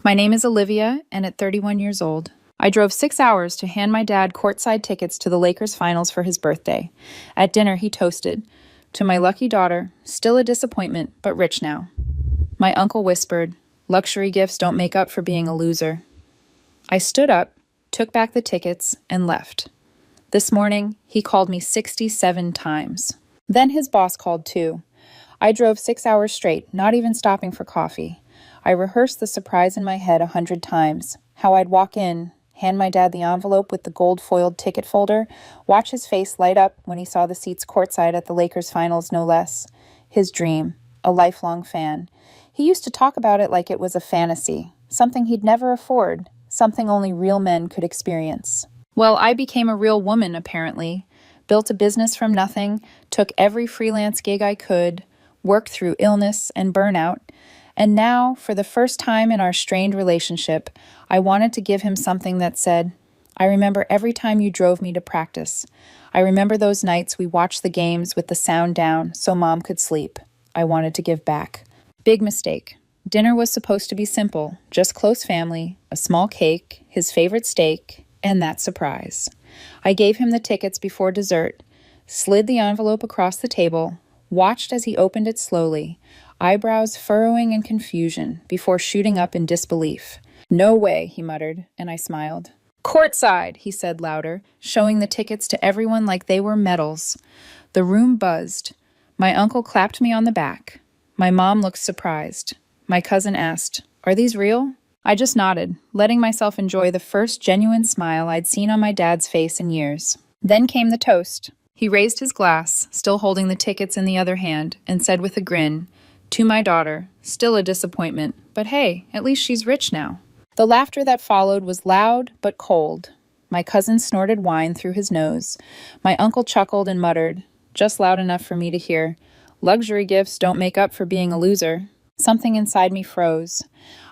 My name is Olivia, and at 31 years old, I drove 6 hours to hand my dad courtside tickets to the Lakers finals for his birthday. At dinner, he toasted, "To my lucky daughter, still a disappointment, but rich now." My uncle whispered, "Luxury gifts don't make up for being a loser." I stood up, took back the tickets, and left. This morning, he called me 67 times. Then his boss called too. I drove 6 hours straight, not even stopping for coffee. I rehearsed the surprise in my head 100 times. How I'd walk in, hand my dad the envelope with the gold-foiled ticket folder, watch his face light up when he saw the seats courtside at the Lakers finals, no less. His dream, a lifelong fan. He used to talk about it like it was a fantasy, something he'd never afford, something only real men could experience. Well, I became a real woman, apparently. Built a business from nothing, took every freelance gig I could, worked through illness and burnout, and now, for the first time in our strained relationship, I wanted to give him something that said, "I remember every time you drove me to practice. I remember those nights we watched the games with the sound down so Mom could sleep." I wanted to give back. Big mistake. Dinner was supposed to be simple, just close family, a small cake, his favorite steak, and that surprise. I gave him the tickets before dessert, slid the envelope across the table, watched as he opened it slowly, eyebrows furrowing in confusion before shooting up in disbelief. "No way," he muttered, and I smiled. "Courtside," he said louder, showing the tickets to everyone like they were medals. The room buzzed. My uncle clapped me on the back. My mom looked surprised. My cousin asked, "Are these real?" I just nodded, letting myself enjoy the first genuine smile I'd seen on my dad's face in years. Then came the toast. He raised his glass, still holding the tickets in the other hand, and said with a grin, "To my daughter, still a disappointment, but hey, at least she's rich now." The laughter that followed was loud but cold. My cousin snorted wine through his nose. My uncle chuckled and muttered, just loud enough for me to hear, "Luxury gifts don't make up for being a loser." Something inside me froze.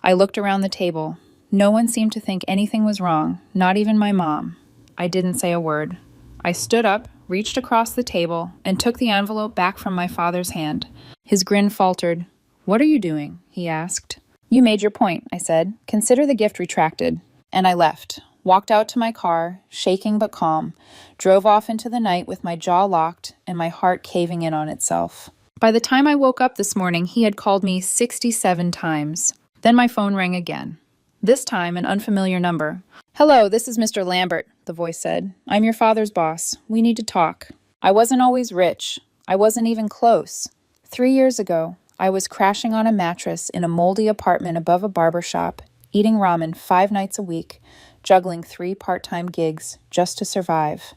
I looked around the table. No one seemed to think anything was wrong, not even my mom. I didn't say a word. I stood up, reached across the table, and took the envelope back from my father's hand. His grin faltered. "What are you doing?" he asked. "You made your point," I said. "Consider the gift retracted." And I left, walked out to my car, shaking but calm, drove off into the night with my jaw locked and my heart caving in on itself. By the time I woke up this morning, he had called me 67 times. Then my phone rang again. This time, an unfamiliar number. "Hello, this is Mr. Lambert," the voice said. "I'm your father's boss. We need to talk." I wasn't always rich. I wasn't even close. 3 years ago, I was crashing on a mattress in a moldy apartment above a barber shop, eating ramen 5 nights a week, juggling 3 part-time gigs just to survive.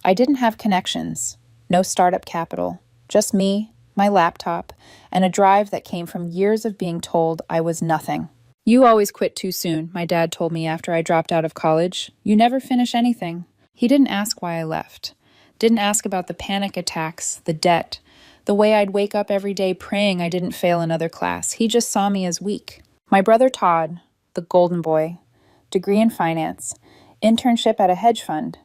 I didn't have connections, no startup capital, just me, my laptop, and a drive that came from years of being told I was nothing. "You always quit too soon," my dad told me after I dropped out of college. "You never finish anything." He didn't ask why I left. Didn't ask about the panic attacks, the debt, the way I'd wake up every day praying I didn't fail another class. He just saw me as weak. My brother Todd, the golden boy, degree in finance, internship at a hedge fund,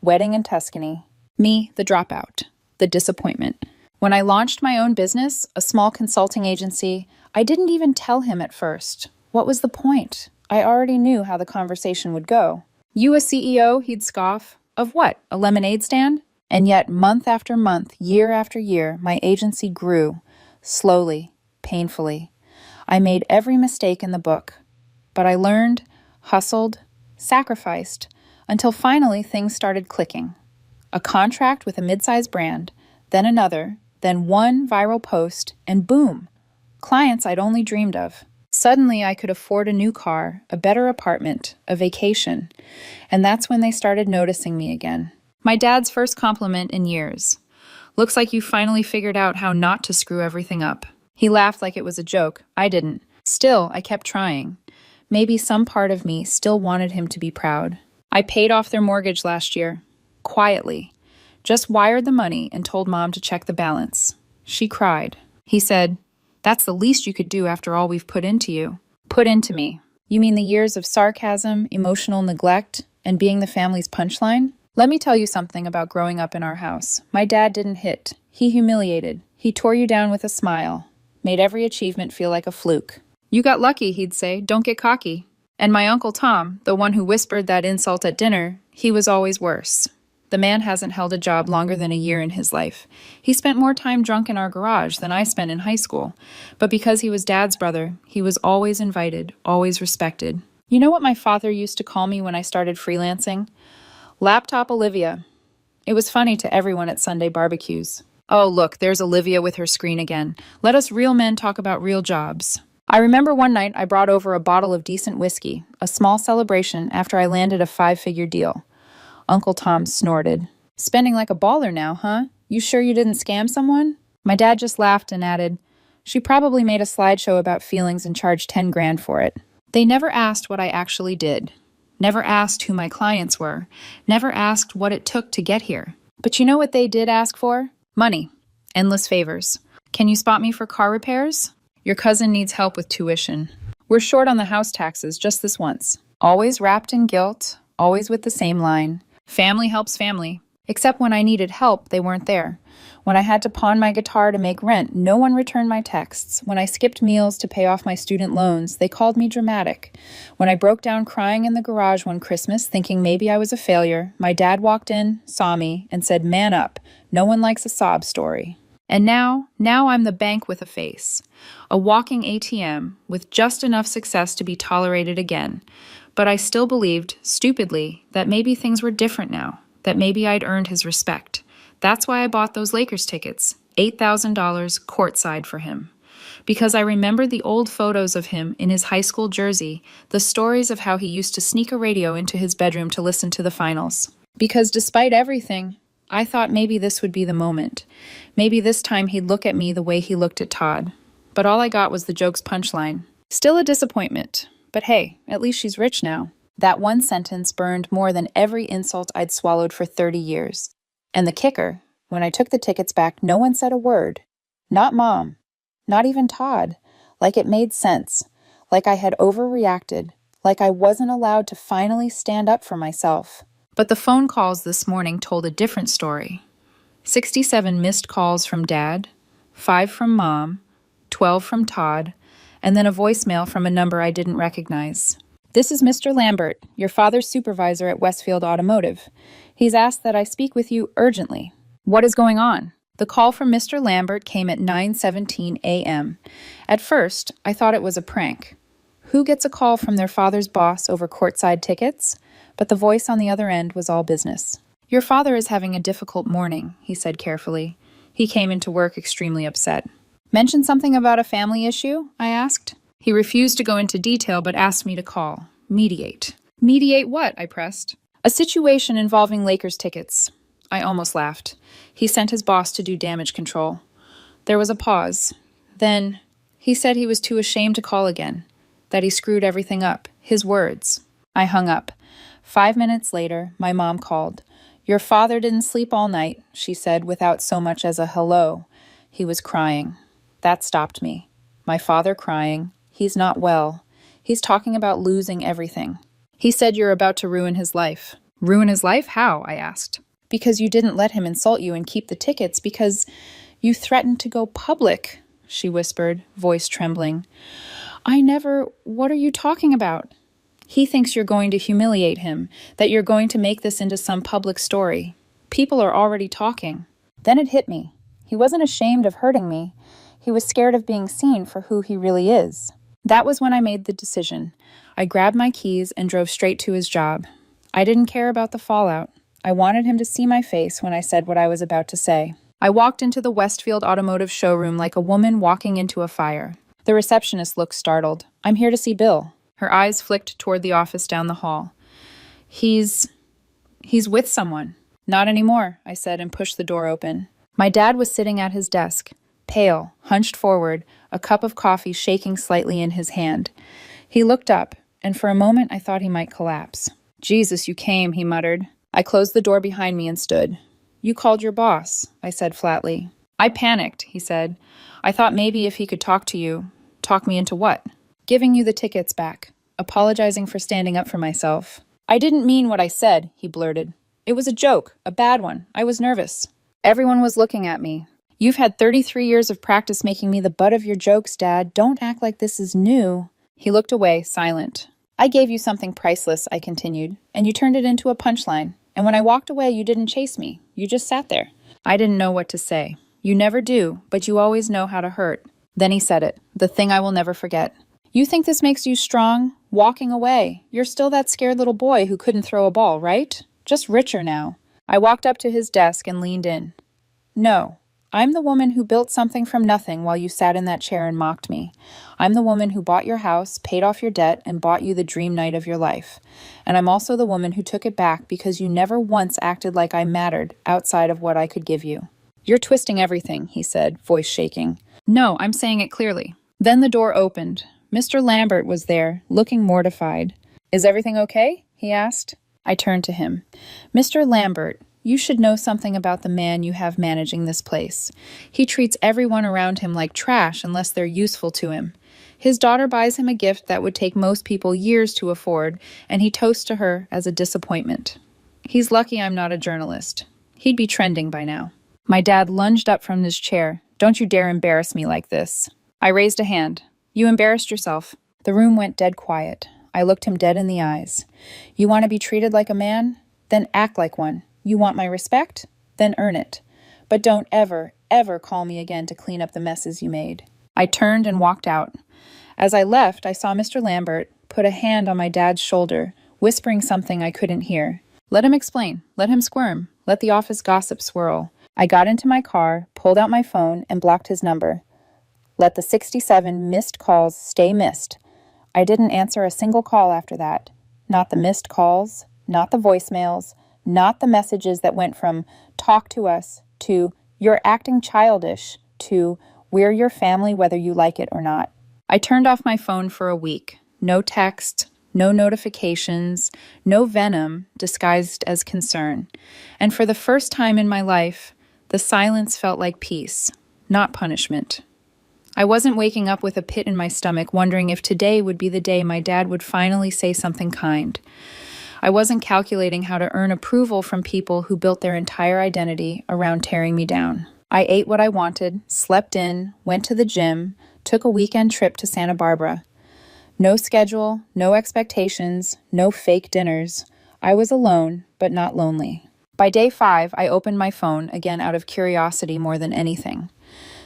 wedding in Tuscany. Me, the dropout, the disappointment. When I launched my own business, a small consulting agency, I didn't even tell him at first. What was the point? I already knew how the conversation would go. "You a CEO?" he'd scoff. "Of what? A lemonade stand?" And yet, month after month, year after year, my agency grew, slowly, painfully. I made every mistake in the book. But I learned, hustled, sacrificed, until finally things started clicking. A contract with a mid-sized brand, then another, then one viral post, and boom! Clients I'd only dreamed of. Suddenly I could afford a new car, a better apartment, a vacation. And that's when they started noticing me again. My dad's first compliment in years. "Looks like you finally figured out how not to screw everything up." He laughed like it was a joke. I didn't. Still, I kept trying. Maybe some part of me still wanted him to be proud. I paid off their mortgage last year. Quietly. Just wired the money and told Mom to check the balance. She cried. He said, "That's the least you could do after all we've put into you." Put into me. You mean the years of sarcasm, emotional neglect, and being the family's punchline? Let me tell you something about growing up in our house. My dad didn't hit. He humiliated. He tore you down with a smile. Made every achievement feel like a fluke. You got lucky, he'd say. Don't get cocky. And my Uncle Tom, the one who whispered that insult at dinner, he was always worse. The man hasn't held a job longer than a year in his life. He spent more time drunk in our garage than I spent in high school. But because he was Dad's brother, he was always invited, always respected. You know what my father used to call me when I started freelancing? Laptop Olivia. It was funny to everyone at Sunday barbecues. Oh, look, there's Olivia with her screen again. Let us real men talk about real jobs. I remember one night I brought over a bottle of decent whiskey, a small celebration after I landed a 5-figure deal. Uncle Tom snorted. Spending like a baller now, huh? You sure you didn't scam someone? My dad just laughed and added, she probably made a slideshow about feelings and charged 10 grand for it. They never asked what I actually did. Never asked who my clients were. Never asked what it took to get here. But you know what they did ask for? Money. Endless favors. Can you spot me for car repairs? Your cousin needs help with tuition. We're short on the house taxes just this once. Always wrapped in guilt. Always with the same line. Family helps family. Except when I needed help, they weren't there. When I had to pawn my guitar to make rent, no one returned my texts. When I skipped meals to pay off my student loans, they called me dramatic. When I broke down crying in the garage one Christmas, thinking maybe I was a failure, my dad walked in, saw me, and said, "Man up. No one likes a sob story." And now I'm the bank with a face. A walking ATM with just enough success to be tolerated again. But I still believed, stupidly, that maybe things were different now, that maybe I'd earned his respect. That's why I bought those Lakers tickets, $8,000 courtside for him. Because I remembered the old photos of him in his high school jersey, the stories of how he used to sneak a radio into his bedroom to listen to the finals. Because despite everything, I thought maybe this would be the moment. Maybe this time he'd look at me the way he looked at Todd. But all I got was the joke's punchline. Still a disappointment. But hey, at least she's rich now. That one sentence burned more than every insult I'd swallowed for 30 years. And the kicker, when I took the tickets back, no one said a word. Not Mom. Not even Todd. Like it made sense. Like I had overreacted. Like I wasn't allowed to finally stand up for myself. But the phone calls this morning told a different story. 67 missed calls from Dad, 5 from Mom, 12 from Todd, and then a voicemail from a number I didn't recognize. This is Mr. Lambert, your father's supervisor at Westfield Automotive. He's asked that I speak with you urgently. What is going on? The call from Mr. Lambert came at 9:17 a.m. At first, I thought it was a prank. Who gets a call from their father's boss over courtside tickets? But the voice on the other end was all business. Your father is having a difficult morning, he said carefully. He came into work extremely upset. Mention something about a family issue? I asked. He refused to go into detail but asked me to call. Mediate. Mediate what? I pressed. A situation involving Lakers tickets. I almost laughed. He sent his boss to do damage control. There was a pause. Then, he said he was too ashamed to call again. That he screwed everything up. His words. I hung up. 5 minutes later, my mom called. Your father didn't sleep all night, she said without so much as a hello. He was crying. That stopped me. My father crying. He's not well. He's talking about losing everything. He said you're about to ruin his life. Ruin his life? How? I asked. Because you didn't let him insult you and keep the tickets, because you threatened to go public, she whispered, voice trembling. What are you talking about? He thinks you're going to humiliate him, that you're going to make this into some public story. People are already talking. Then it hit me. He wasn't ashamed of hurting me. He was scared of being seen for who he really is. That was when I made the decision. I grabbed my keys and drove straight to his job. I didn't care about the fallout. I wanted him to see my face when I said what I was about to say. I walked into the Westfield Automotive showroom like a woman walking into a fire. The receptionist looked startled. I'm here to see Bill. Her eyes flicked toward the office down the hall. He's with someone. Not anymore, I said and pushed the door open. My dad was sitting at his desk, pale, hunched forward, a cup of coffee shaking slightly in his hand. He looked up, and for a moment I thought he might collapse. Jesus, you came, he muttered. I closed the door behind me and stood. You called your boss, I said flatly. I panicked, he said. I thought maybe if he could talk to you. Talk me into what? Giving you the tickets back. Apologizing for standing up for myself. I didn't mean what I said, he blurted. It was a joke, a bad one. I was nervous. Everyone was looking at me. You've had 33 years of practice making me the butt of your jokes, Dad. Don't act like this is new. He looked away, silent. I gave you something priceless, I continued, and you turned it into a punchline. And when I walked away, you didn't chase me. You just sat there. I didn't know what to say. You never do, but you always know how to hurt. Then he said it, the thing I will never forget. You think this makes you strong? Walking away. You're still that scared little boy who couldn't throw a ball, right? Just richer now. I walked up to his desk and leaned in. No, I'm the woman who built something from nothing while you sat in that chair and mocked me. I'm the woman who bought your house, paid off your debt, and bought you the dream night of your life. And I'm also the woman who took it back because you never once acted like I mattered outside of what I could give you. You're twisting everything, he said, voice shaking. No, I'm saying it clearly. Then the door opened. Mr. Lambert was there, looking mortified. Is everything okay? He asked. I turned to him. Mr. Lambert, you should know something about the man you have managing this place. He treats everyone around him like trash unless they're useful to him. His daughter buys him a gift that would take most people years to afford, and he toasts to her as a disappointment. He's lucky I'm not a journalist. He'd be trending by now. My dad lunged up from his chair. Don't you dare embarrass me like this. I raised a hand. You embarrassed yourself. The room went dead quiet. I looked him dead in the eyes. You want to be treated like a man? Then act like one. You want my respect? Then earn it. But don't ever, ever call me again to clean up the messes you made. I turned and walked out. As I left, I saw Mr. Lambert put a hand on my dad's shoulder, whispering something I couldn't hear. Let him explain. Let him squirm. Let the office gossip swirl. I got into my car, pulled out my phone, and blocked his number. Let the 67 missed calls stay missed. I didn't answer a single call after that. Not the missed calls, not the voicemails, not the messages that went from talk to us to you're acting childish to we're your family whether you like it or not. I turned off my phone for a week. No text, no notifications, no venom disguised as concern. And for the first time in my life, the silence felt like peace, not punishment. I wasn't waking up with a pit in my stomach, wondering if today would be the day my dad would finally say something kind. I wasn't calculating how to earn approval from people who built their entire identity around tearing me down. I ate what I wanted, slept in, went to the gym, took a weekend trip to Santa Barbara. No schedule, no expectations, no fake dinners. I was alone, but not lonely. By day 5, I opened my phone, again out of curiosity more than anything.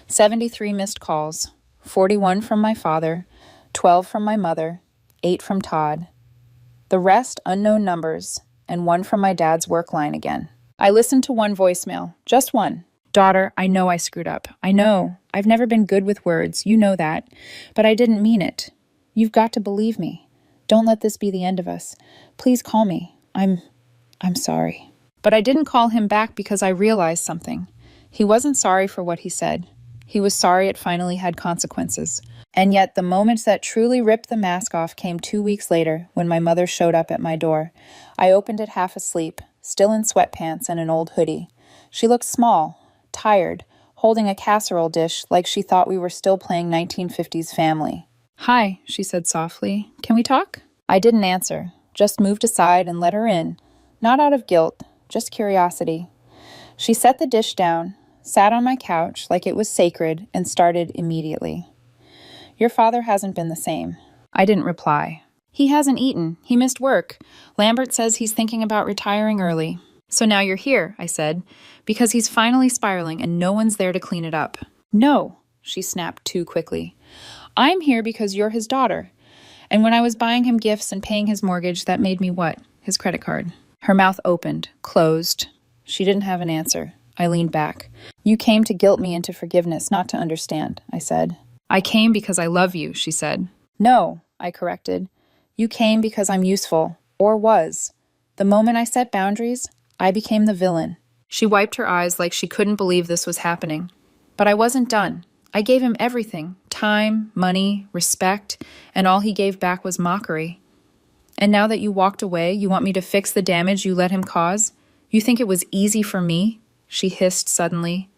73 missed calls, 41 from my father, 12 from my mother, 8 from Todd. The rest unknown numbers, and 1 from my dad's work line again. I listened to one voicemail, just one. Daughter, I know I screwed up. I know. I've never been good with words, you know that. But I didn't mean it. You've got to believe me. Don't let this be the end of us. Please call me. I'm sorry. But I didn't call him back because I realized something. He wasn't sorry for what he said. He was sorry it finally had consequences. And yet the moment that truly ripped the mask off came 2 weeks later when my mother showed up at my door. I opened it half asleep, still in sweatpants and an old hoodie. She looked small, tired, holding a casserole dish like she thought we were still playing 1950s Family. Hi, she said softly. Can we talk? I didn't answer, just moved aside and let her in, not out of guilt, just curiosity. She set the dish down, sat on my couch like it was sacred, and started immediately. Your father hasn't been the same. I didn't reply. He hasn't eaten. He missed work. Lambert says he's thinking about retiring early. So now you're here, I said, because he's finally spiraling and no one's there to clean it up. No, she snapped too quickly. I'm here because you're his daughter. And when I was buying him gifts and paying his mortgage, that made me what? His credit card. Her mouth opened, closed. She didn't have an answer. I leaned back. You came to guilt me into forgiveness, not to understand, I said. I came because I love you, she said. No, I corrected. You came because I'm useful, or was. The moment I set boundaries, I became the villain. She wiped her eyes like she couldn't believe this was happening. But I wasn't done. I gave him everything, time, money, respect, and all he gave back was mockery. And now that you walked away, you want me to fix the damage you let him cause? You think it was easy for me? She hissed suddenly.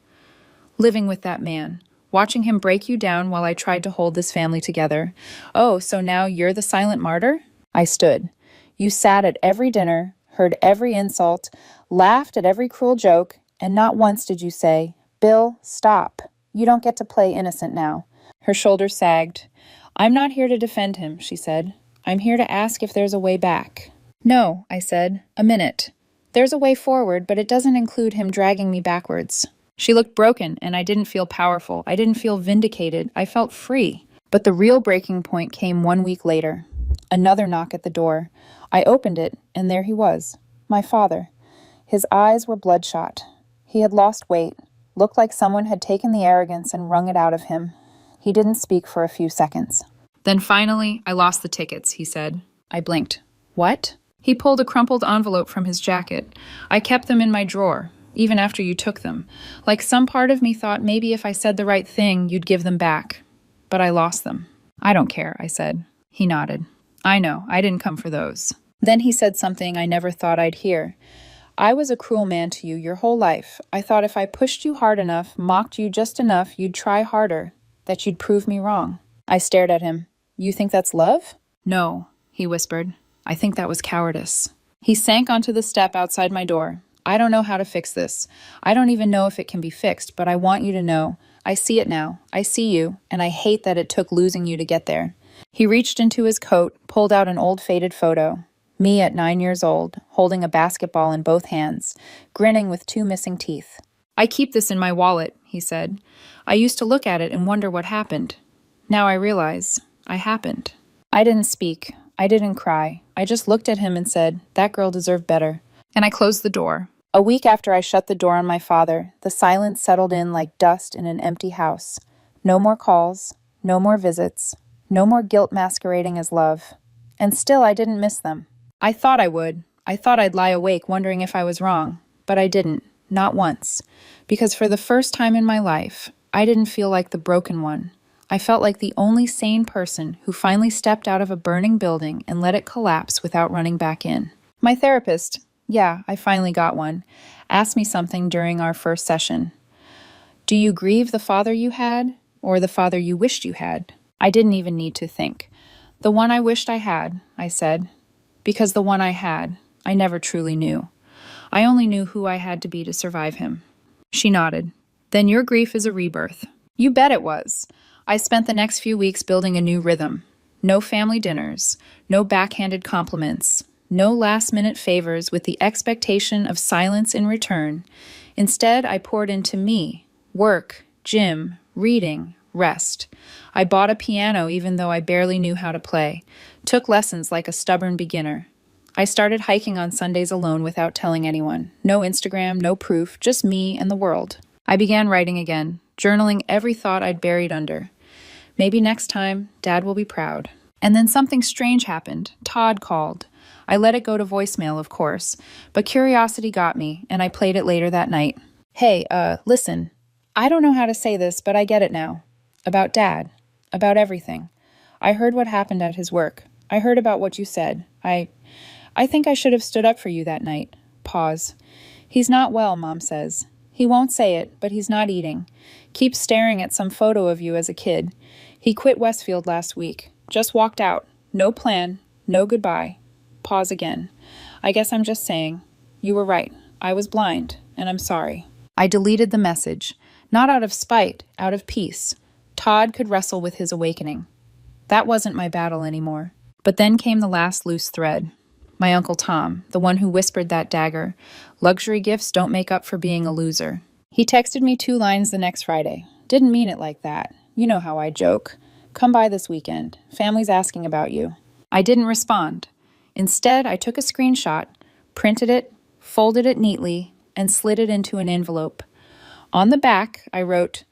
Living with that man, watching him break you down while I tried to hold this family together. Oh, so now you're the silent martyr? I stood. You sat at every dinner, heard every insult, laughed at every cruel joke, and not once did you say, Bill, stop. You don't get to play innocent now. Her shoulders sagged. I'm not here to defend him, she said. I'm here to ask if there's a way back. No, I said. A minute. There's a way forward, but it doesn't include him dragging me backwards. She looked broken, and I didn't feel powerful. I didn't feel vindicated. I felt free. But the real breaking point came 1 week later. Another knock at the door. I opened it, and there he was. My father. His eyes were bloodshot. He had lost weight, looked like someone had taken the arrogance and wrung it out of him. He didn't speak for a few seconds. Then finally, I lost the tickets, he said. I blinked. What? He pulled a crumpled envelope from his jacket. I kept them in my drawer, even after you took them. Like some part of me thought maybe if I said the right thing, you'd give them back. But I lost them. I don't care, I said. He nodded. I know, I didn't come for those. Then he said something I never thought I'd hear. I was a cruel man to you your whole life. I thought if I pushed you hard enough, mocked you just enough, you'd try harder, that you'd prove me wrong. I stared at him. You think that's love? No, he whispered. I think that was cowardice. He sank onto the step outside my door. I don't know how to fix this. I don't even know if it can be fixed, but I want you to know. I see it now. I see you, and I hate that it took losing you to get there. He reached into his coat, pulled out an old faded photo. Me at 9 years old, holding a basketball in both hands, grinning with 2 missing teeth. I keep this in my wallet, he said. I used to look at it and wonder what happened. Now I realize I happened. I didn't speak. I didn't cry. I just looked at him and said, that girl deserved better. And I closed the door. A week after I shut the door on my father, the silence settled in like dust in an empty house. No more calls, no more visits, no more guilt masquerading as love. And still I didn't miss them. I thought I would. I thought I'd lie awake wondering if I was wrong. But I didn't. Not once. Because for the first time in my life, I didn't feel like the broken one. I felt like the only sane person who finally stepped out of a burning building and let it collapse without running back in. My therapist, yeah, I finally got one, asked me something during our first session. Do you grieve the father you had, or the father you wished you had? I didn't even need to think. The one I wished I had, I said, because the one I had, I never truly knew. I only knew who I had to be to survive him. She nodded. Then your grief is a rebirth. You bet it was. I spent the next few weeks building a new rhythm. No family dinners, no backhanded compliments, no last-minute favors with the expectation of silence in return. Instead, I poured into me, work, gym, reading, rest. I bought a piano even though I barely knew how to play, took lessons like a stubborn beginner. I started hiking on Sundays alone without telling anyone. No Instagram, no proof, just me and the world. I began writing again, journaling every thought I'd buried under. Maybe next time, Dad will be proud. And then something strange happened. Todd called. I let it go to voicemail, of course, but curiosity got me, and I played it later that night. Hey, listen. I don't know how to say this, but I get it now. About Dad. About everything. I heard what happened at his work. I heard about what you said. I think I should have stood up for you that night. Pause. He's not well, Mom says. He won't say it, but he's not eating. Keeps staring at some photo of you as a kid. He quit Westfield last week. Just walked out. No plan. No goodbye. Pause again. I guess I'm just saying. You were right. I was blind, and I'm sorry. I deleted the message. Not out of spite, out of peace. Todd could wrestle with his awakening. That wasn't my battle anymore. But then came the last loose thread. My Uncle Tom, the one who whispered that dagger. Luxury gifts don't make up for being a loser. He texted me 2 lines the next Friday. Didn't mean it like that. You know how I joke. Come by this weekend. Family's asking about you. I didn't respond. Instead, I took a screenshot, printed it, folded it neatly, and slid it into an envelope. On the back, I wrote,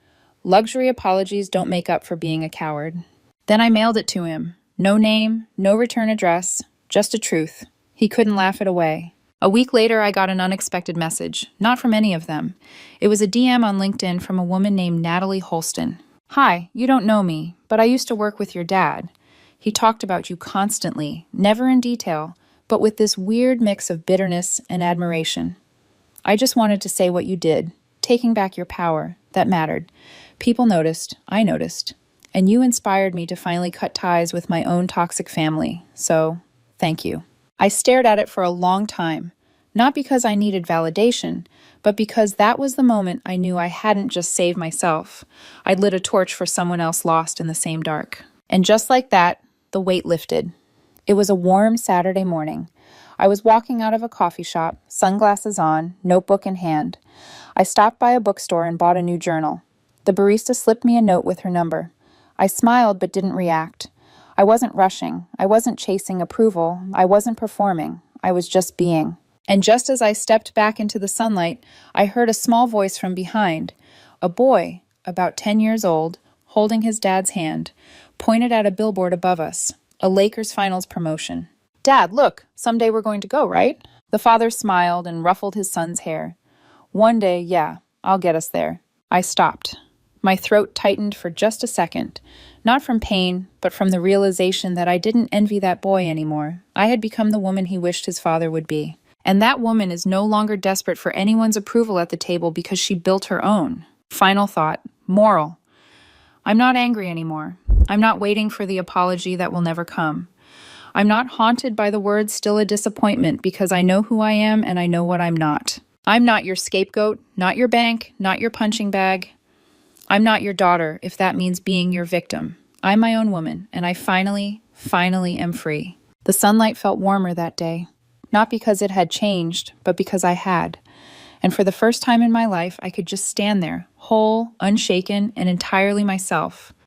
"Luxury apologies don't make up for being a coward." Then I mailed it to him. No name, no return address, just a truth. He couldn't laugh it away. A week later, I got an unexpected message. Not from any of them. It was a DM on LinkedIn from a woman named Natalie Holston. Hi, you don't know me, but I used to work with your dad. He talked about you constantly, never in detail, but with this weird mix of bitterness and admiration. I just wanted to say what you did, taking back your power. That mattered. People noticed. I noticed. And you inspired me to finally cut ties with my own toxic family. So, thank you. I stared at it for a long time. Not because I needed validation, but because that was the moment I knew I hadn't just saved myself. I'd lit a torch for someone else lost in the same dark. And just like that, the weight lifted. It was a warm Saturday morning. I was walking out of a coffee shop, sunglasses on, notebook in hand. I stopped by a bookstore and bought a new journal. The barista slipped me a note with her number. I smiled but didn't react. I wasn't rushing. I wasn't chasing approval. I wasn't performing. I was just being. And just as I stepped back into the sunlight, I heard a small voice from behind. A boy, about 10 years old, holding his dad's hand, pointed at a billboard above us, a Lakers finals promotion. "Dad, look, someday we're going to go, right?" The father smiled and ruffled his son's hair. "One day, yeah, I'll get us there." I stopped. My throat tightened for just a second, not from pain, but from the realization that I didn't envy that boy anymore. I had become the woman he wished his father would be. And that woman is no longer desperate for anyone's approval at the table because she built her own. Final thought. Moral. I'm not angry anymore. I'm not waiting for the apology that will never come. I'm not haunted by the words "still a disappointment" because I know who I am and I know what I'm not. I'm not your scapegoat, not your bank, not your punching bag. I'm not your daughter if that means being your victim. I'm my own woman, and I finally am free. The sunlight felt warmer that day. Not because it had changed, but because I had. And for the first time in my life, I could just stand there, whole, unshaken, and entirely myself.